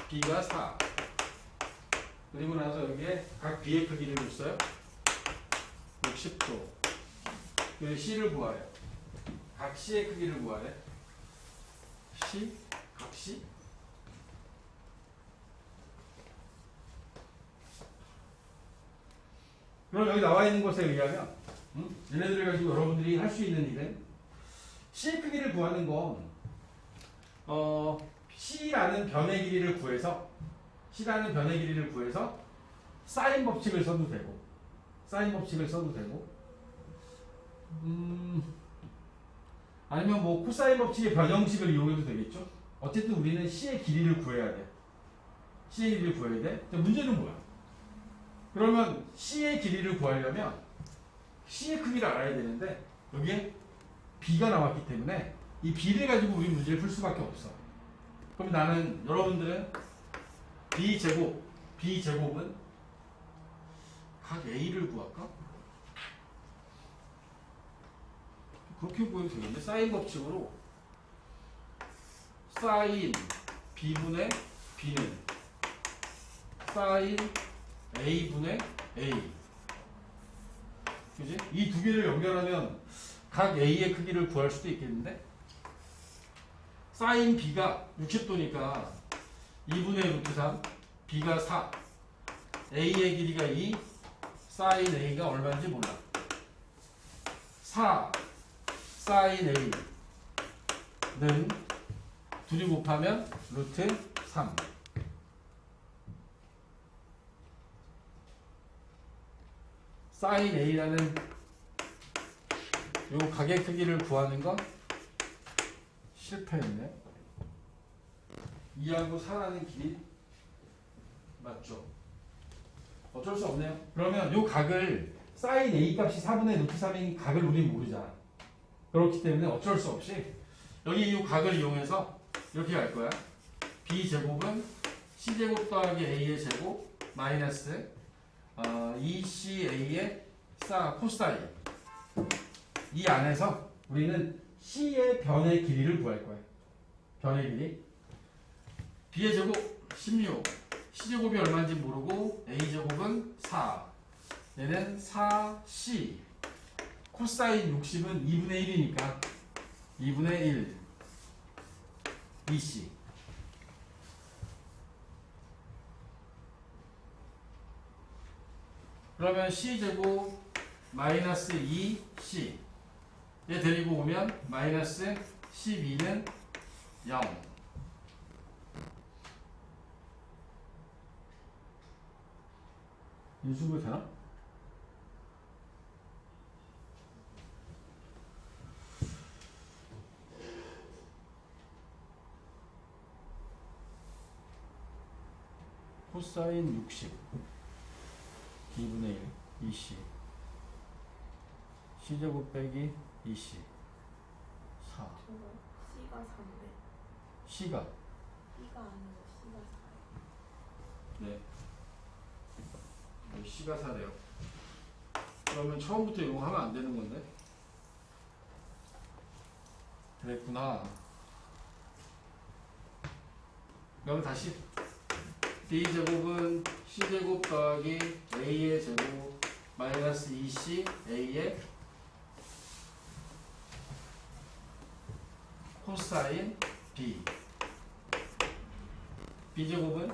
B가 4. 그리고 나서 여기에 각 B의 크기를 줬어요. 60도. 여기 C를 구하래. 각 C의 크기를 구하래. C, 각 C. 그럼 여기 나와 있는 것에 의하면 얘네들을 가지고 여러분들이 할 수 있는 일은 C의 크기를 구하는 건 C라는 변의 길이를 구해서 사인 법칙을 써도 되고 아니면 뭐 코사인 법칙의 변형식을 이용해도 되겠죠. 어쨌든 우리는 C의 길이를 구해야 돼. 자, 문제는 뭐야? 그러면 C의 길이를 구하려면 C의 크기를 알아야 되는데 여기에 B가 나왔기 때문에 이 B를 가지고 우리 문제를 풀 수밖에 없어. 그럼 여러분들은 B제곱은 각 A를 구할까? 그렇게 구해도 되겠네. 사인 법칙으로 사인 B분의 B는 사인 A분의 A. 그지? 이 두 개를 연결하면 각 A의 크기를 구할 수도 있겠는데? 사인 B가 60도니까 2분의 루트 3, B가 4, A의 길이가 2, 사인 A가 얼마인지 몰라. 4 사인 A는 둘이 곱하면 루트 3. 사인 A라는 요 각의 크기를 구하는 건 실패했네. 2하고 4라는 길이 맞죠? 어쩔 수 없네요. 그러면 요 각을 사인 A 값이 4분의 루트 3인 각을 우린 모르잖아. 그렇기 때문에 어쩔 수 없이 여기 이 각을 이용해서 이렇게 갈 거야. B제곱은 c제곱 더하기 a의 제곱 마이너스 2ca의 코사인. 이 안에서 우리는 c의 변의 길이를 구할 거예요. 변의 길이. b의 제곱 16. c제곱이 얼마인지 모르고 a제곱은 4. 얘는 4c. 코사인 60은 2분의 1이니까 2분의 1 2c. 그러면 c제곱 마이너스 2c 얘 데리고 오면 마이너스 12는 0. 인수분 되나? 코사인 60 2분의 1 2c c제곱 빼기 2c 4 저거 C가 3대. c가 B가 아니고 C가 4. 네 c가 4네요. 그러면 처음부터 이거 하면 안 되는 건데 그랬구나. 그럼 다시 b제곱은 c제곱 더하기 a의 제곱 마이너스 2c a의 코사인 b. b제곱은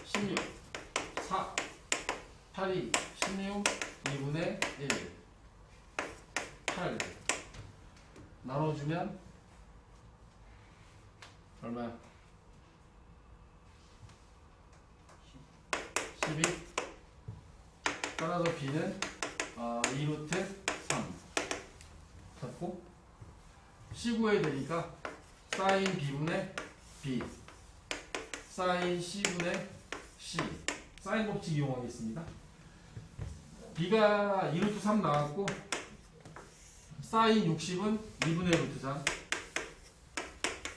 16 4 8이 16 2분의 1 8 나눠주면 얼마야? 12 따라서 b는 2루트 3 잡고 c 구해야 되니까 사인 b분의 b 사인 c분의 c 사인 법칙 이용하겠습니다. b가 2루트 3 나왔고 사인 60은 2분의 루트 3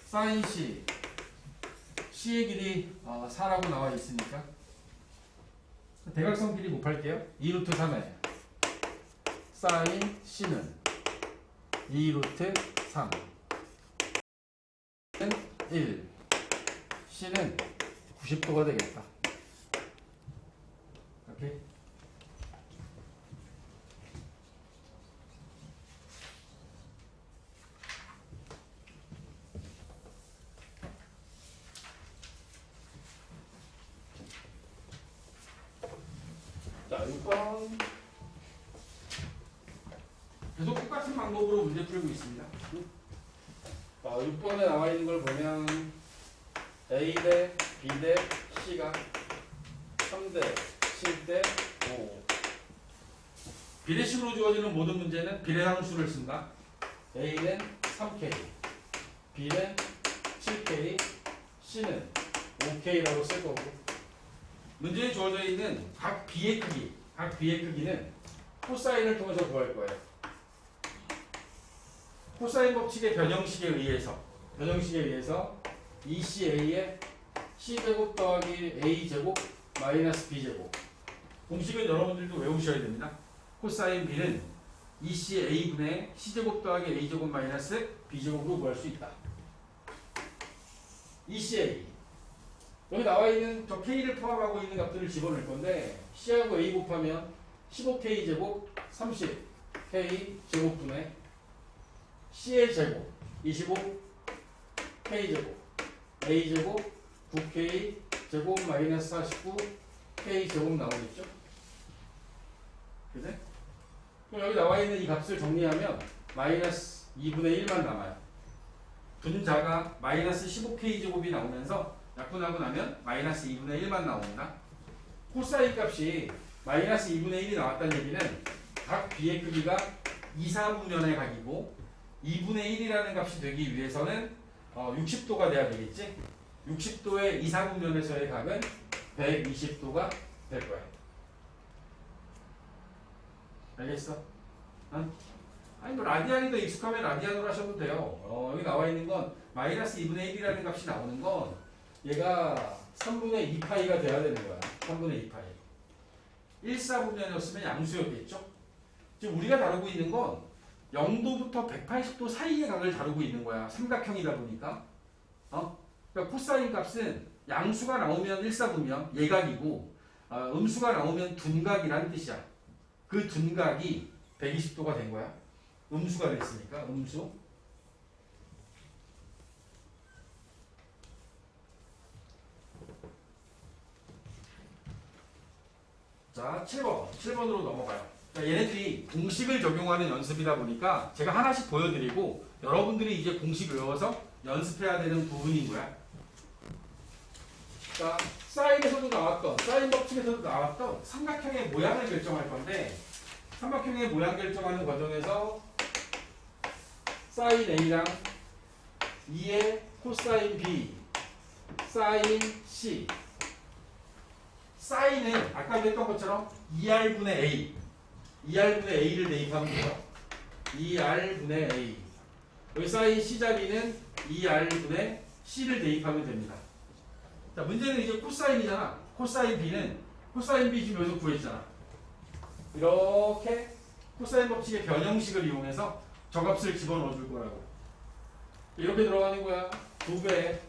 사인 c의 길이 4라고 나와 있으니까 대각선 길이 곱할게요. 2루트 3에 사인 c는 2루트 3 1 c는 90도가 되겠다. 오케이. 자, 6번 계속 똑같은 방법으로 문제 풀고 있습니다. 자, 6번에 나와 있는 걸 보면 A 대 B 대 C가 3대 7대 5. 비례식으로 주어지는 모든 문제는 비례함수를 쓴다. A는 3K, B는 7K, C는 5K라고 쓸 거고. 문제에 주어져 있는 각 B의 크기는 코사인을 통해서 구할 거예요. 코사인 법칙의 변형식에 의해서 2CA의 C제곱 더하기 A제곱 마이너스 B제곱. 공식은 여러분들도 외우셔야 됩니다. 코사인 B는 2CA분의 C제곱 더하기 A제곱 마이너스 B제곱으로 구할 수 있다. 2CA 여기 나와 있는 저 K를 포함하고 있는 값들을 집어넣을 건데 C하고 A 곱하면 15K 제곱 30K 제곱분의 C의 제곱 25K 제곱 A 제곱 9K 제곱 마이너스 49K 제곱 나오겠죠? 그래? 그럼 여기 나와 있는 이 값을 정리하면 마이너스 2분의 1만 남아요. 분자가 마이너스 15K 제곱이 나오면서 약분하고 나면 마이너스 2분의 1만 나옵니다. 코사인 값이 마이너스 2분의 1이 나왔다는 얘기는 각 B의 크기가 2, 4분면의 각이고 2분의 1이라는 값이 되기 위해서는 60도가 돼야 되겠지? 60도의 2, 4분면에서의 각은 120도가 될 거야. 알겠어? 아니 뭐 라디안이 더 익숙하면 라디안으로 하셔도 돼요. 여기 나와 있는 건 마이너스 2분의 1이라는 값이 나오는 건 얘가 3분의 2파이가 돼야 되는 거야. 3분의 2파이. 1사분면이었으면 양수였겠죠? 지금 우리가 다루고 있는 건 0도부터 180도 사이의 각을 다루고 있는 거야. 삼각형이다 보니까. 그러니까 코사인 값은 양수가 나오면 1사분면 예각이고 음수가 나오면 둔각이라는 뜻이야. 그 둔각이 120도가 된 거야. 음수가 됐으니까 음수. 자, 7번으로 넘어가요. 자, 얘네들이 공식을 적용하는 연습이다 보니까 제가 하나씩 보여드리고 여러분들이 이제 공식 외워서 연습해야 되는 부분인 거야. 자, 사인에서도 나왔던, 사인 법칙에서도 나왔던 삼각형의 모양을 결정할 건데 삼각형의 모양 결정하는 과정에서 사인 A랑 2의 코사인 B, 사인 C. 사인은 아까 했던 것처럼 2R분의 A, 2R분의 A를 대입하면 돼요. 2R분의 A. 여기 사인 C 자리는 2R분의 C를 대입하면 됩니다. 자, 문제는 이제 코사인이잖아. 코사인 B는 코사인 B 지금 여기서 구했잖아. 이렇게 코사인 법칙의 변형식을 이용해서 저 값을 집어넣어 줄 거라고. 이렇게 들어가는 거야. 2배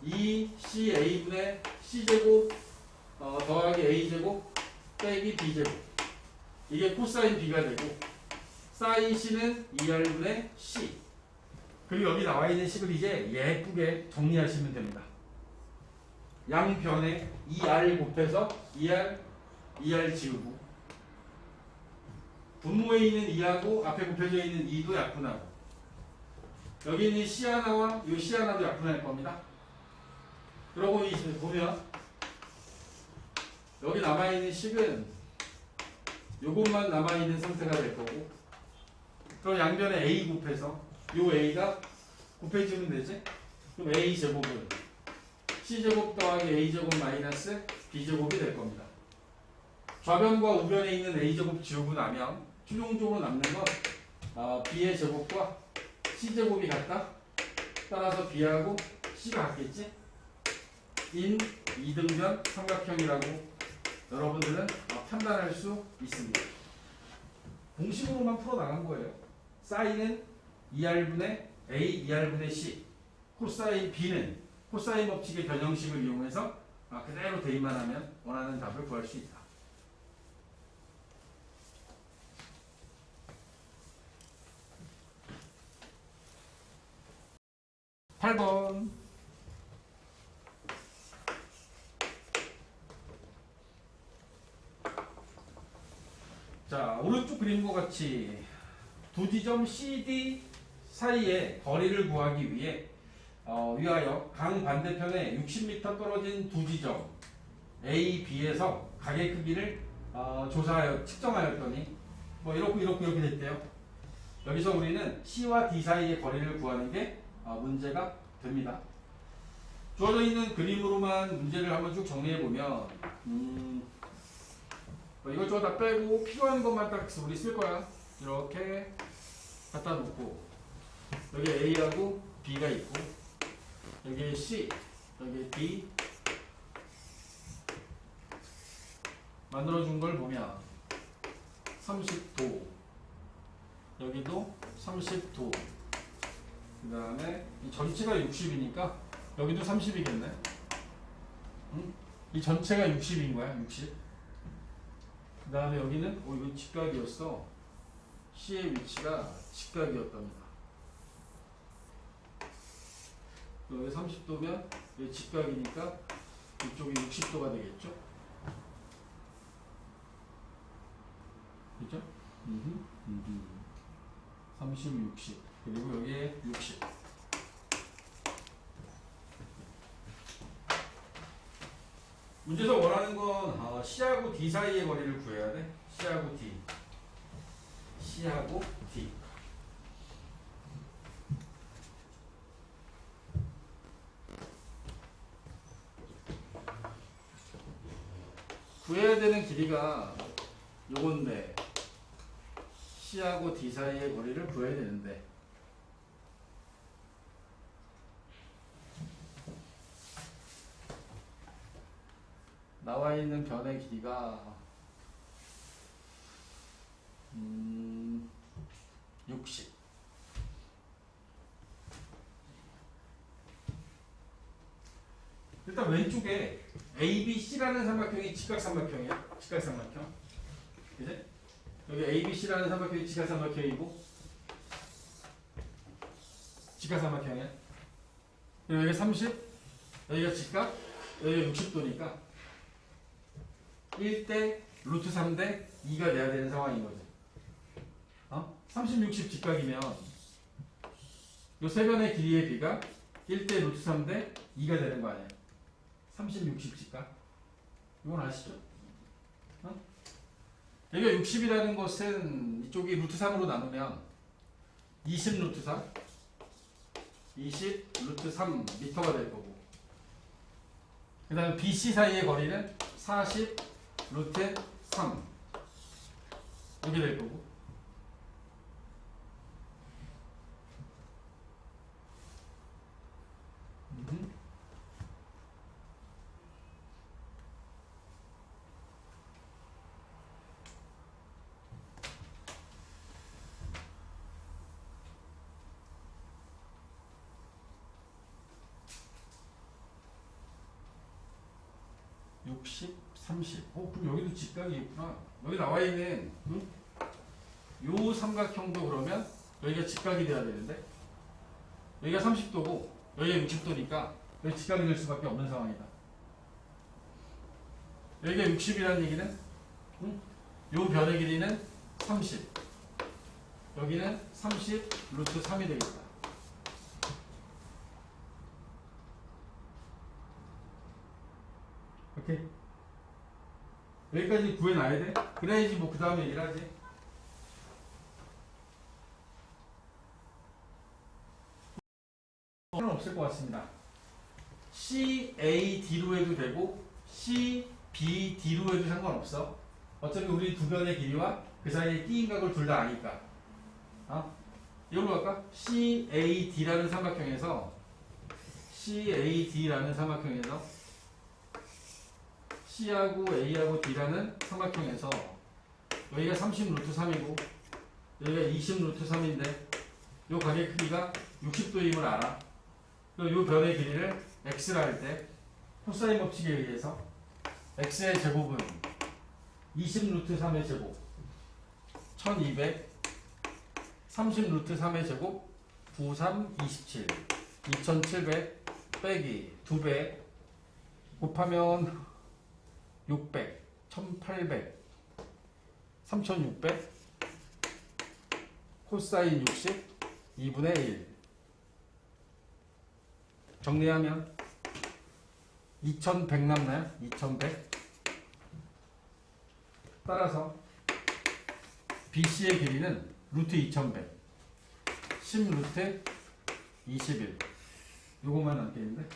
2CA분의 C제곱 더하기 A제곱 빼기 B제곱. 이게 코사인 B가 되고 사인 C는 2R분의 C. 그리고 여기 나와 있는 식을 이제 예쁘게 정리하시면 됩니다. 양변에 2R 곱해서 2R 지우고 분모에 있는 2하고 앞에 곱해져 있는 2도 약분하고 여기 있는 C 하나와 이 C 하나도 약분할 겁니다. 그러고 이제 보면 여기 남아있는 식은 요것만 남아있는 상태가 될 거고 그럼 양변에 A 곱해서 요 A가 곱해지면 되지? 그럼 A 제곱은 C제곱 더하기 A제곱 마이너스 B제곱이 될 겁니다. 좌변과 우변에 있는 A제곱 지우고 나면 최종적으로 남는 건 B의 제곱과 C제곱이 같다. 따라서 B하고 C가 같겠지? 인 이등변 삼각형이라고 여러분들은 판단할 수 있습니다. 공식으로만 풀어나간 거예요. 사인은 2R분의 A, 2R분의 C. 코사인 B는 코사인 법칙의 변형식을 이용해서 그대로 대입만 하면 원하는 답을 구할 수 있다. 8번. 자, 오른쪽 그림과 같이 두 지점 CD 사이의 거리를 구하기 위해 위하여 강 반대편에 60m 떨어진 두 지점 A, B에서 각의 크기를 조사하여 측정하였더니 뭐 이렇게 됐대요. 여기서 우리는 C와 D 사이의 거리를 구하는 게 문제가 됩니다. 주어져 있는 그림으로만 문제를 한번 쭉 정리해 보면 이것저것 다 빼고 필요한 것만 딱 우리 쓸 거야. 이렇게 갖다 놓고 여기 A하고 B가 있고 여기 C, 여기 D 만들어준 걸 보면 30도 여기도 30도 그 다음에 이 전체가 60이니까 여기도 30이겠네. 응? 이 전체가 60인 거야. 60. 그 다음에 여기는 이건 직각이었어. C의 위치가 직각이었답니다. 여기 30도면 여기 직각이니까 이쪽이 60도가 되겠죠? 그죠? 30, 60 그리고 여기에 60. 문제에서 원하는 건 C하고 D 사이의 거리를 구해야 돼. C하고 D. C하고 D. 구해야 되는 길이가 요건데 C하고 D 사이의 거리를 구해야 되는데 나와 있는 변의 길이가 60. 일단 왼쪽에 ABC라는 삼각형이 직각삼각형이야. 직각삼각형. 그지? 여기 ABC라는 삼각형이 직각삼각형이고 직각삼각형이야. 그리고 여기 30, 여기가 직각, 여기가 60도니까 1대 루트 3대 2가 돼야 되는 상황인 거지. 30, 60 직각이면 요 세 변의 길이의 비가 1대 루트 3대 2가 되는 거 아니야. 30, 60 직각. 이건 아시죠? 여기가 60이라는 것은 이쪽이 루트 3으로 나누면 20 루트 3, 20 루트 3 미터가 될 거고, 그 다음에 BC 사이의 거리는 40 루트 3 이렇게 될 거고, 음. 60, 30. 그럼 여기도 직각이 있구나. 여기 나와 있는 요 삼각형도 그러면 여기가 직각이 돼야 되는데, 여기가 30도고 여기가 60도니까 여기 직각이 될 수밖에 없는 상황이다. 여기가 60이라는 얘기는 요 변의 길이는 30, 여기는 30 루트 3이 되겠다. 오케이. 여기까지 구해놔야 돼. 그래야지 뭐 그 다음에 얘기를 하지. 는 없을 것 같습니다. CAD로 해도 되고 CBD로 해도 상관없어. 어차피 우리 두 변의 길이와 그 사이에 띄인 각을 둘 다 아니까. 이걸로 할까? CAD라는 삼각형에서 C하고 A하고 D라는 삼각형에서 여기가 30 루트 3이고 여기가 20 루트 3인데 요 각의 크기가 60도임을 알아. 그리고 요 변의 길이를 x라 할 때 코사인 법칙에 의해서 x의 제곱은 20 루트 3의 제곱 1200, 30 루트 3의 제곱 93, 27, 2700 빼기 2배 곱하면 600, 1800, 3600 코사인 60 2분의 1 정리하면 2100 남나요? 2100. 따라서 BC의 길이는 루트 2100 10 루트 21 요거만 남겠는데,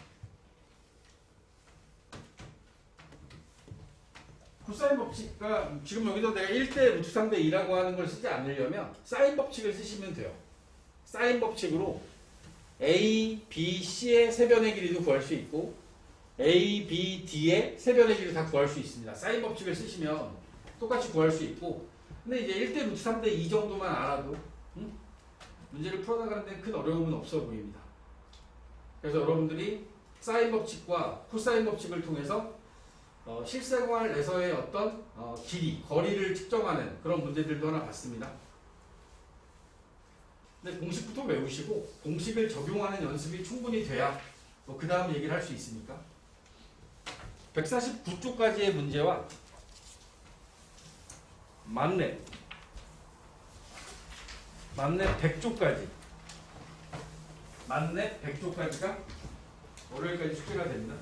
코사인 법칙과 지금 여기서 내가 1대 루트 3대 2라고 하는 걸 쓰지 않으려면 사인 법칙을 쓰시면 돼요. 사인 법칙으로 A, B, C의 세 변의 길이도 구할 수 있고 A, B, D의 세 변의 길이도 다 구할 수 있습니다. 사인 법칙을 쓰시면 똑같이 구할 수 있고, 근데 이제 1대 루트 3대 2 정도만 알아도 문제를 풀어나가는 데는 큰 어려움은 없어 보입니다. 그래서 여러분들이 사인 법칙과 코사인 법칙을 통해서 실생활에서의 어떤 길이, 거리를 측정하는 그런 문제들도 하나 봤습니다. 근데 공식부터 외우시고 공식을 적용하는 연습이 충분히 돼야 뭐 그 다음 얘기를 할 수 있으니까. 149쪽까지의 문제와 만렙 100쪽까지 만렙 100쪽까지가 월요일까지 숙제가 됩니다.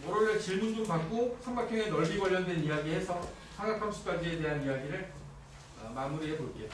월요일에 질문 좀 받고 삼각형의 넓이 관련된 이야기 해서 삼각함수까지에 대한 이야기를 마무리해 볼게요.